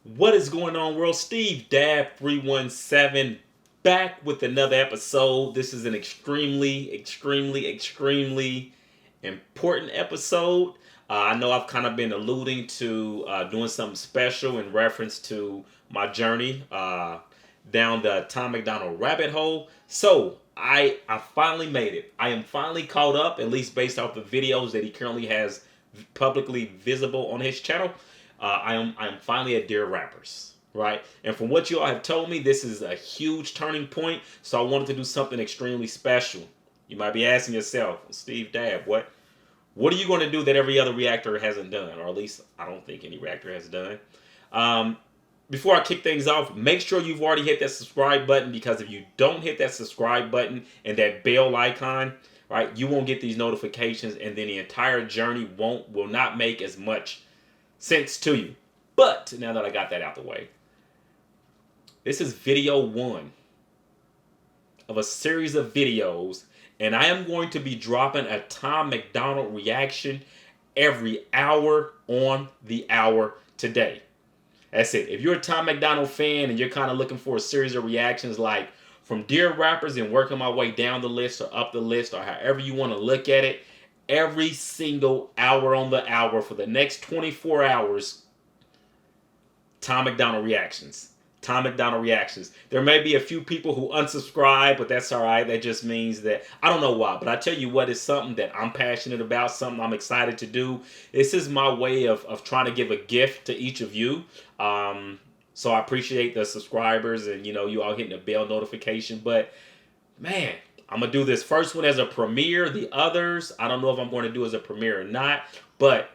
What is going on, world? Steve Dab 317 back with another episode. This is an extremely important episode. I know I've kind of been alluding to doing something special in reference to my journey down the Tom MacDonald rabbit hole. So I finally made it. I am finally caught up, at least based off the videos that he currently has publicly visible on his channel. I am finally at Dear Rappers, right? And from what you all have told me, this is a huge turning point. So I wanted to do something extremely special. You might be asking yourself, Steve Dab, what are you going to do that every other reactor hasn't done, or at least I don't think any reactor has done? Um, Before I kick things off, make sure you've already hit that subscribe button, because if you don't hit that subscribe button and that bell icon, right, you won't get these notifications, and then the entire journey will not make as much sense to you. But now that I got that out the way, this is video one of a series of videos, and I am going to be dropping a Tom MacDonald reaction every hour on the hour today. That's it. If you're a Tom MacDonald fan and you're kind of looking for a series of reactions like from Dear Rappers and working my way down the list or up the list or however you want to look at it, every single hour on the hour for the next 24 hours, Tom MacDonald reactions. Tom MacDonald reactions. There may be a few people who unsubscribe, but that's all right. That just means that I don't know why, but I tell you what, it's something that I'm passionate about, something I'm excited to do. This is my way of trying to give a gift to each of you. So I appreciate the subscribers and you all hitting the bell notification. But man, I'm gonna do this first one as a premiere. The others, I don't know if I'm going to do as a premiere or not, but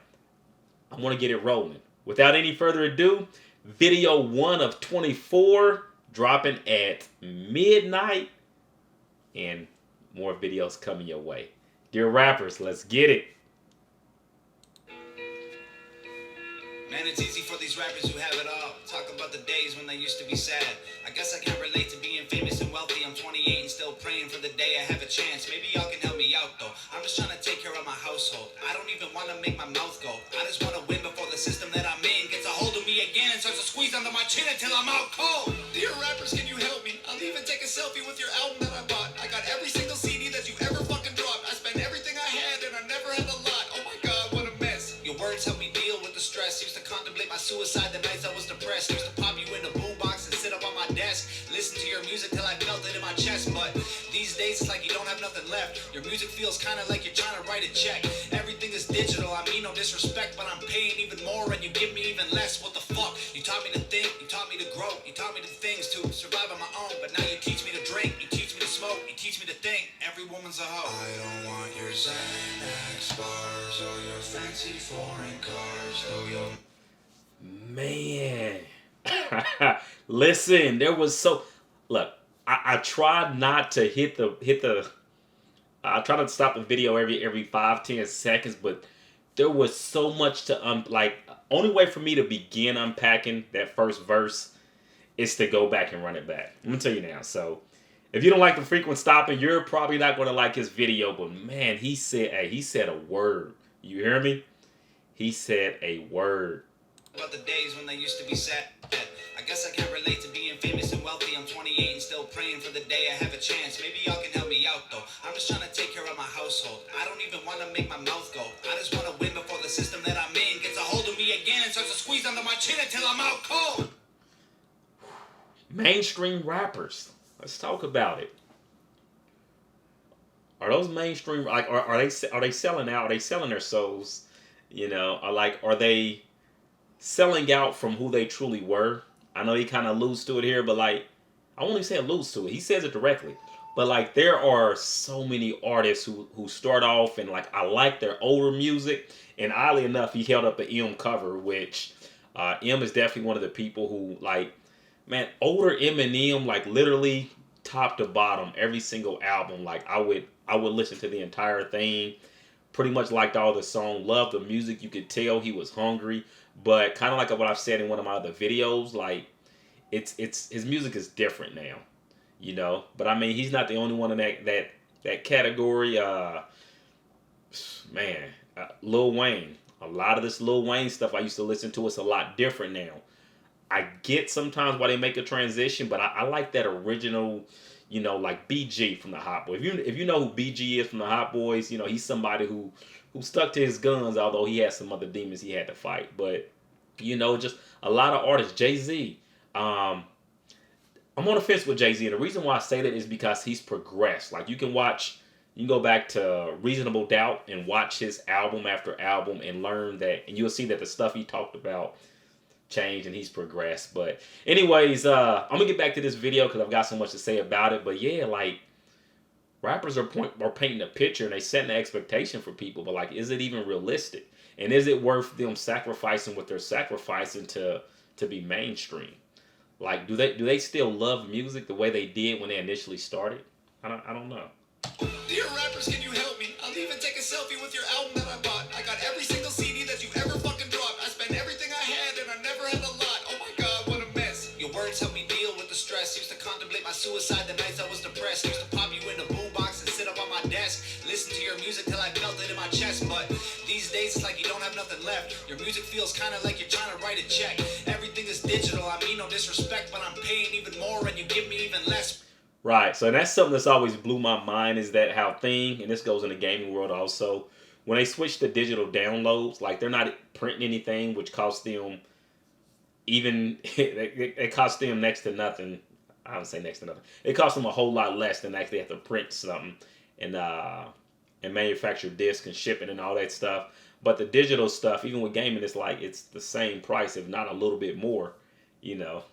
I want to get it rolling. Without any further ado, video one of 24 dropping at midnight, and more videos coming your way. Dear rappers, let's get it. Man, it's easy for these rappers who have it all. Talk about the days when they used to be sad. I guess I can't relate to being famous and wealthy. I'm 28 and still praying for the day I have a chance. Maybe y'all can help me out though. I'm just trying to take care of my household. I don't even want to make my mouth go. I just want to win before the system that I'm in gets a hold of me again and starts to squeeze under my chin until I'm out cold. Dear rappers, can you help me? I'll even take a selfie with your album that I bought. I got every single CD that you ever fucking dropped. I spent everything I had and I never had a lot. Oh my god, what a mess. Your words help me deal with the stress. Used to contemplate my suicide the nights I was depressed. Used to pop you in the boombox and sit up on my desk. Listen to your music till I felt it in my chest. But these days it's like you don't have nothing left. Your music feels kind of like you're trying to write a check. Everything is digital, I mean no disrespect, but I'm paying even more and you give me even less. What the fuck? You taught me to think, you taught me to grow, you taught me the things to survive on my own. But now you teach me to drink, you teach me to smoke, you teach me to think. Every woman's a hoe. I don't want your Xanax bars or your fancy foreign cars or your... Man. Listen, there was so look, I tried not to hit the I try to stop the video every 5-10 seconds, but there was so much to like only way for me to begin unpacking that first verse is to go back and run it back. I'm gonna tell you now. So if you don't like the frequent stopping, you're probably not gonna like his video, but man, he said a word. You hear me? He said a word. About the days when they used to be sad. I guess I can't relate to being famous and wealthy. I'm 28 and still praying for the day I have a chance. Maybe y'all can help me out though. I'm just trying to take care of my household. I don't even want to make my mouth go. I just want to win before the system that I'm in gets a hold of me again and starts to squeeze under my chin until I'm out cold. Mainstream rappers. Let's talk about it. Are those mainstream like are they selling out? Are they selling their souls? Are they selling out from who they truly were? I know he kind of alludes to it here, but like I won't even say alludes to it. He says it directly. But like there are so many artists who start off and like I like their older music, and oddly enough, he held up an M cover, which M is definitely one of the people who like man older Eminem like literally top to bottom every single album. Like I would listen to the entire thing. Pretty much liked all the song, loved the music. You could tell he was hungry, but kind of like what I've said in one of my other videos, like it's his music is different now. But I mean, he's not the only one in that category. Man, Lil Wayne. A lot of this Lil Wayne stuff I used to listen to is a lot different now. I get sometimes why they make a transition, but I like that original, like BG from the Hot Boys. If you know who BG is from the Hot Boys, he's somebody who stuck to his guns, although he had some other demons he had to fight. But just a lot of artists. Jay-Z. I'm on the fence with Jay-Z, and the reason why I say that is because he's progressed. Like you can go back to Reasonable Doubt and watch his album after album and learn that, and you'll see that the stuff he talked about changed and he's progressed. But anyways, I'm gonna get back to this video because I've got so much to say about it. But yeah, like rappers are painting a picture and they setting the expectation for people, but like, is it even realistic? And is it worth them sacrificing what they're sacrificing to be mainstream? Like, do they still love music the way they did when they initially started? I don't know. Dear rappers, can you help me? I'll even take a selfie with your album that I bought. I got every single CD that you ever fucking dropped. I spent everything I had and I never had a lot. Oh my god, what a mess. Your words help me deal with the stress. Used to contemplate my suicide the nights I was depressed. Used to pop you in the boombox and sit up on my desk. Listen to your music till I felt it in my chest. But these days it's like you don't have nothing left. Your music feels kinda like you're trying to write a check. Everything is digital, I mean no disrespect, but I'm paying even more and you give me even less. Right. So that's something that's always blew my mind is that how Thing, and this goes in the gaming world also, when they switch to digital downloads, like they're not printing anything, which costs them even it costs them next to nothing. I would say next to nothing. It costs them a whole lot less than actually have to print something and manufacture disc and ship it and all that stuff. But the digital stuff, even with gaming, it's like it's the same price, if not a little bit more, you know.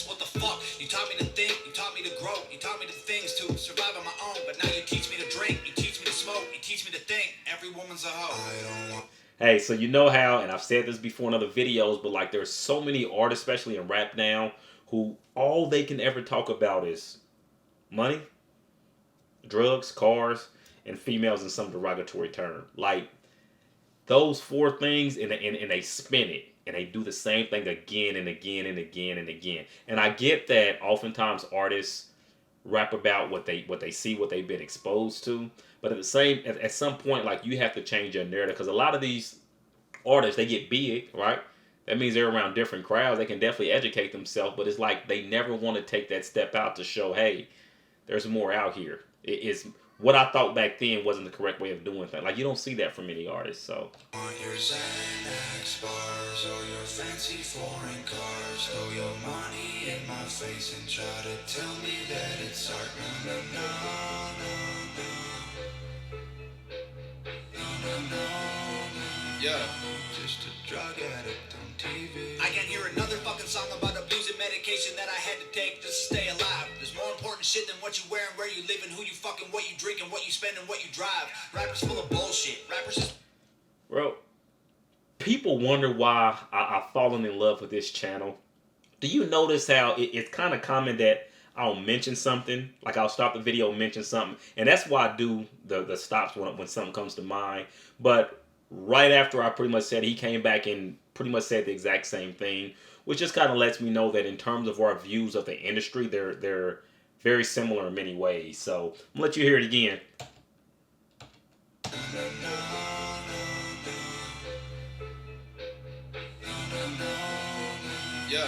What the fuck? You taught me to think, you taught me to grow, you taught me the things to survive on my own. But now you teach me to drink, you teach me to smoke, you teach me to think. Every woman's a hoe. I don't want. Hey, so you know how, and I've said this before in other videos, but like there's so many artists, especially in rap now, who all they can ever talk about is money, drugs, cars, and females in some derogatory term. Like those four things, and they spin it. And they do the same thing again and again and again and again. And I get that oftentimes artists rap about what they see, what they've been exposed to. But at some point, like you have to change your narrative because a lot of these artists they get big, right? That means they're around different crowds. They can definitely educate themselves, but it's like they never want to take that step out to show, hey, there's more out here. It is what I thought back then wasn't the correct way of doing things. Like you don't see that from many artists. So. Want your Xanax bars or your fancy foreign cars. Throw your money in my face and try to tell me that it's art. No, no, no, no, no, no, no, no. Yeah, just a drug addict on TV. I can't hear another fucking song about abusing medication that I had to take just to stay alive. There's more important shit than what you wear and where you live and who you fucking, what you drink and what you spend and what you drive. Rappers full of bullshit. Rappers just... Bro, people wonder why I've fallen in love with this channel. Do you notice how it's kind of common that I'll mention something, like I'll stop the video and mention something, and that's why I do the stops when something comes to mind. But right after I pretty much said, he came back and pretty much said the exact same thing, which just kind of lets me know that in terms of our views of the industry, they're very similar in many ways. So I'm gonna let you hear it again. Yeah,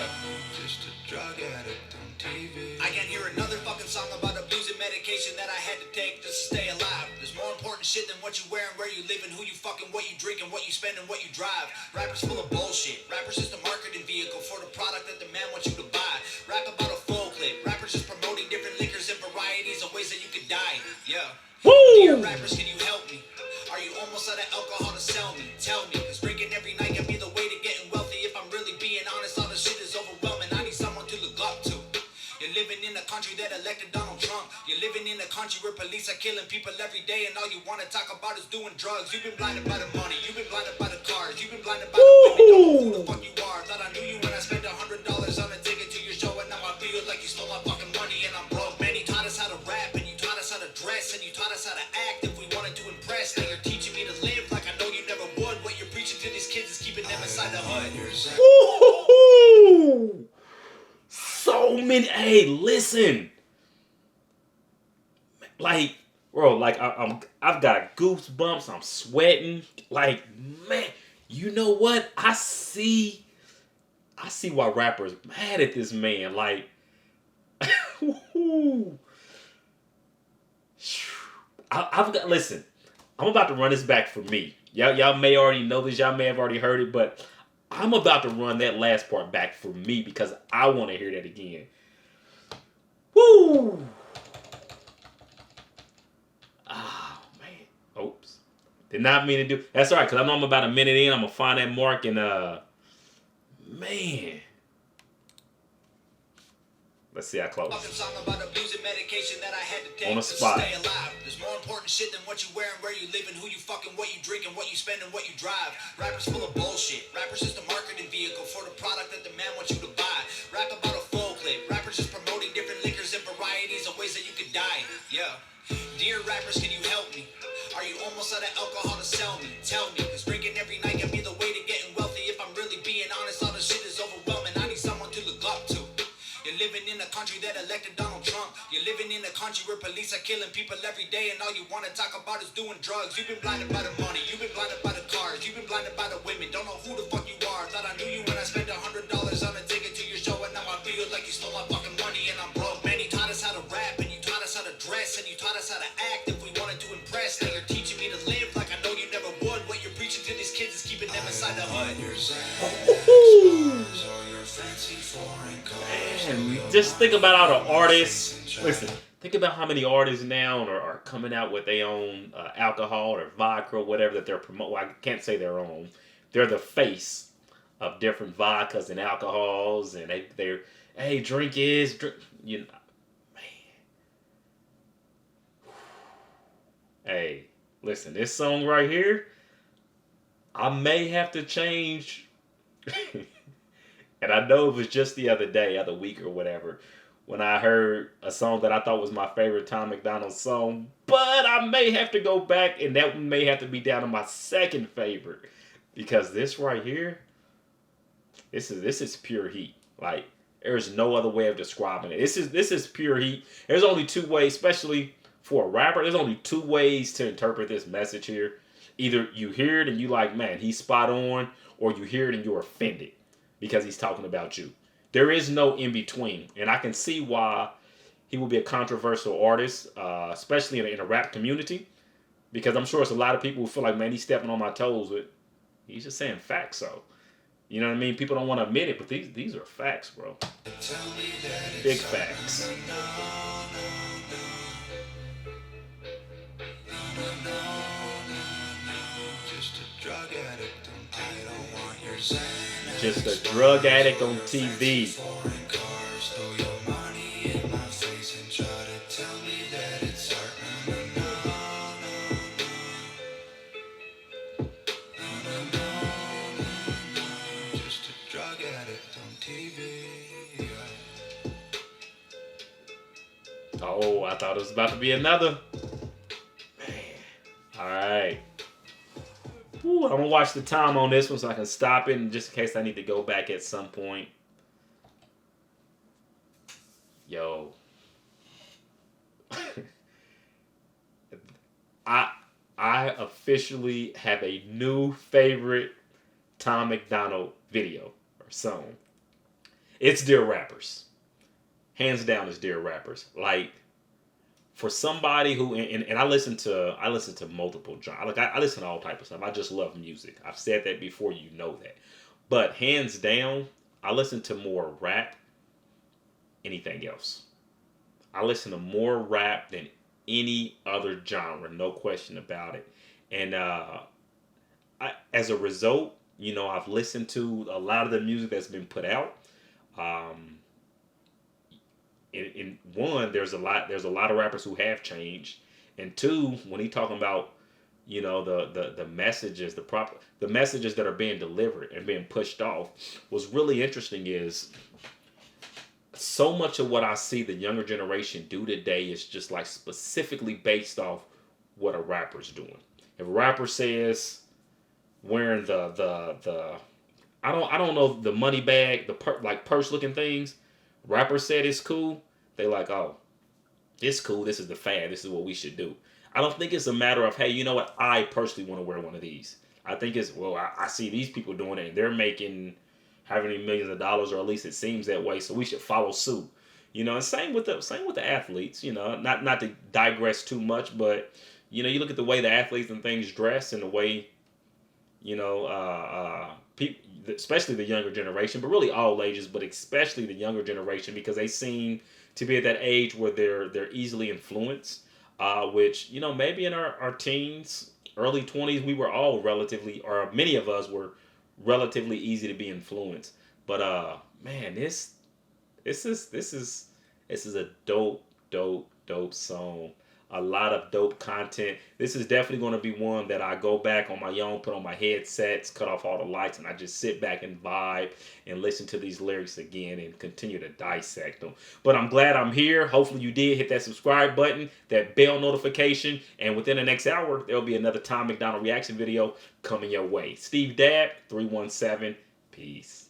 just a drug addict on TV. I can't hear another fucking song about abusing medication that I had to take just to stay alive. There's more important shit than what you wear and where you live and who you fucking, what you drink and what you spend and what you drive. Rappers full of bullshit. Rappers just a marketing vehicle for the product that the man wants you to buy. Rap about a full clip. Rappers just promoting different liquors and varieties of ways that you could die. Yeah. Woo! Dear rappers, can you help me? Are you almost out of alcohol to sell me? Tell me, cause drinking every night can be the way to getting wealthy. If I'm really being honest, all the shit is overwhelming. I need someone to look up to. You're living in a country that elected Donald Trump. You're living in a country where police are killing people every day, and all you want to talk about is doing drugs. You've been blinded by the money, you've been blinded by the cars, you've been blinded by the women. Don't know who the fuck you are. Thought I knew you when I spent $100 on a ticket to your show, and now I feel like you stole my fucking money and I'm broke. Man, you taught us how to rap, and you taught us how to dress, and you taught us how to act if we wanted to impress. Now you're teaching me to live like I know you never would. What you're preaching to these kids is keeping them inside the hood. Woo-hoo-hoo! So many. Hey, listen. Like, bro, like I've got goosebumps. I'm sweating. Like, man, you know what? I see I see why rappers mad at this man. Like, I've got listen. I'm about to run this back for me. Y'all may already know this. Y'all may have already heard it, but I'm about to run that last part back for me because I want to hear that again. Woo! Oh man. Oops. Did not mean to do. That's all right because I know I'm about a minute in. I'm gonna find that mark and man. Let's see how close. Song about abusing medication that I had to take On the to spot. stay alive. There's more important shit than what you wear and where you live and who you fucking, what you drink and what you spend and what you drive. Rappers full of bullshit. Rappers just a marketing vehicle for the product that the man wants you to buy. Rap about a full clip. Rappers just promoting different liquors and varieties of ways that you could die. Yeah. Dear rappers, can you help me? Are you almost out of alcohol to sell me? Tell me, cause drinking every night can be the way to getting wealthy. If I'm really being honest, all the shit is overwhelming. I need someone to look up to. You're living in a country that elected Donald Trump. You're living in a country where police are killing people every day and all you want to talk about is doing drugs. You've been blinded by the money. You've been blinded by the cars. You've been blinded by the women. Don't know who the fuck you are. Thought I knew you when I spent $100 on a ticket to your show and now I feel like you stole my fucking money and I'm broke. Man, you taught us how to rap and you taught us how to dress and you taught us how to act if we wanted to impress. Now you're teaching me to live like I know you never would. What you're preaching to these kids is keeping them inside the hood. Man, just think about all the artists. Listen, think about how many artists now are coming out with their own alcohol or vodka or whatever that they're promoting. Well, I can't say their own. They're the face of different vodkas and alcohols, and they're hey, drink, you know, man. Hey, listen, this song right here, I may have to change. And I know it was just the other week or whatever, when I heard a song that I thought was my favorite Tom MacDonald song. But I may have to go back, and that one may have to be down to my second favorite. Because this right here, this is pure heat. Like, there's no other way of describing it. This is pure heat. There's only two ways, especially for a rapper, there's only two ways to interpret this message here. Either you hear it and you like, man, he's spot on, or you hear it and you're offended because he's talking about you. There is no in between, and I can see why he will be a controversial artist, especially in a rap community, because I'm sure it's a lot of people who feel like, man, he's stepping on my toes. But he's just saying facts, so you know what I mean. People don't want to admit it, but these are facts, bro. Big facts. Just a drug addict on TV. Oh, I thought it was about to be another. Man. All right. Ooh, I'm gonna watch the time on this one so I can stop it, and just in case I need to go back at some point. Yo, I officially have a new favorite Tom MacDonald video or song. It's Dear Rappers. Hands down, it's Dear Rappers. Like, for somebody who and I listen to multiple genres. Like I listen to all type of stuff. I just love music. I've said that before, you know that. But hands down, I listen to more rap, anything else. I listen to more rap than any other genre, no question about it. And as a result, you know, I've listened to a lot of the music that's been put out. In one, there's a lot of rappers who have changed, and two, when he talking about, you know, the messages, the messages that are being delivered and being pushed off, what's really interesting is so much of what I see the younger generation do today is just like specifically based off what a rapper's doing. If a rapper says wearing the I don't know, the money bag, like purse looking things, rapper said it's cool, they like, oh, it's cool, this is the fad, this is what we should do. I don't think it's a matter of, hey, you know what, I personally want to wear one of these. I think it's, well, I see these people doing it and they're making having any millions of dollars, or at least it seems that way. So we should follow suit. And same with the athletes. Not to digress too much, but you look at the way the athletes and things dress, and the way people, especially the younger generation, but really all ages, but especially the younger generation, because they seem to be at that age where they're easily influenced. Which maybe in our teens, early 20s, we were all relatively, or many of us were relatively easy to be influenced. But man, this is a dope song. A lot of dope content. This is definitely going to be one that I go back on my own, put on my headsets, cut off all the lights, and I just sit back and vibe and listen to these lyrics again and continue to dissect them. But I'm glad I'm here. Hopefully you did hit that subscribe button, that bell notification, and within the next hour, there'll be another Tom MacDonald reaction video coming your way. Steve Dad, 317. Peace.